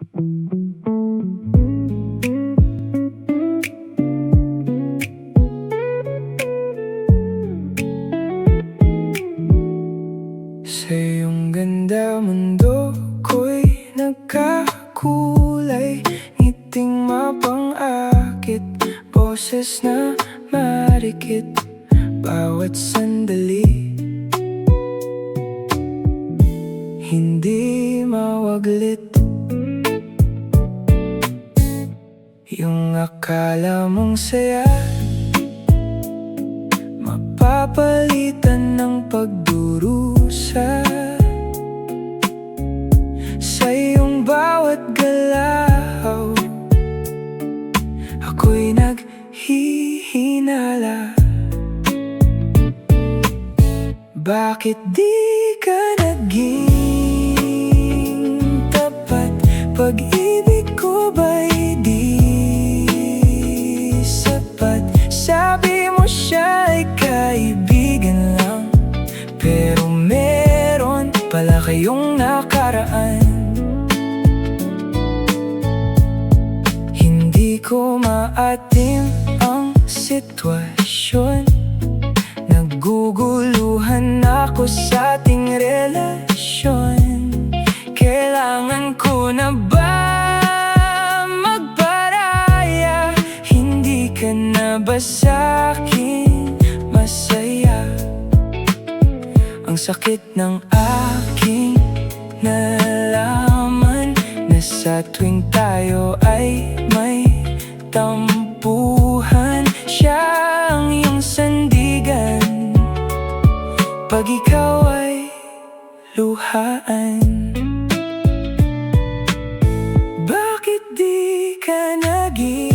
Sa iyong ganda mundo ko'y nagkakulay, ngiting mapang-akit, boses na marikit bawat sandali. Hindi mawaglit yung akala mong saya, mapapalitan ng pagdurusa. Sa iyong bawat galaw, ako'y naghihinala. Bakit di ka naging tapat? Pag-ibig ko ba'y di sapat? Sabi mo siya'y kaibigan lang, pero meron pala kayong nakaraan. Hindi ko maatim ang sitwasyon, naguguluhan ako sa ating relasyon. Kailangan ko na ba magparaya? Hindi ka na ba sa'kin masaya? Ang sakit ng aking nalaman na sa tuwing tayo ay may tampuhan, siya ang iyong sandigan pag ikaw ay luhaan. Bakit di ka naging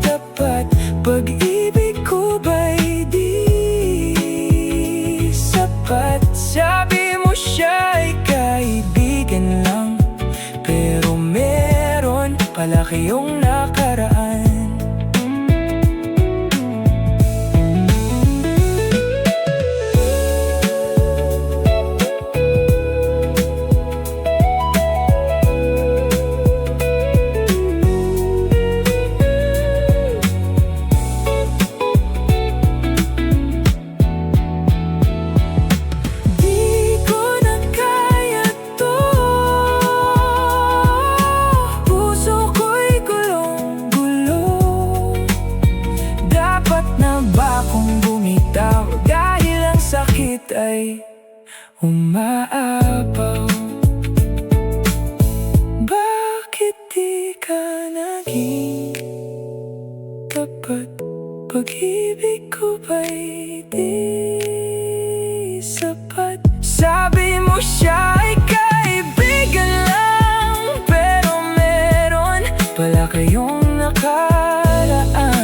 tapat? Pag-ibig ko ba'y di sapat? Sabi mo siya'y kaibigan lang, pero meron pala kayong nakaraan. Dahil ang sakit ay umaapaw. Bakit di ka naging tapat? Pag-ibig ko ba'y di sapat? Sabi mo siya'y kaibigan lang, pero meron pala kayong nakaraan.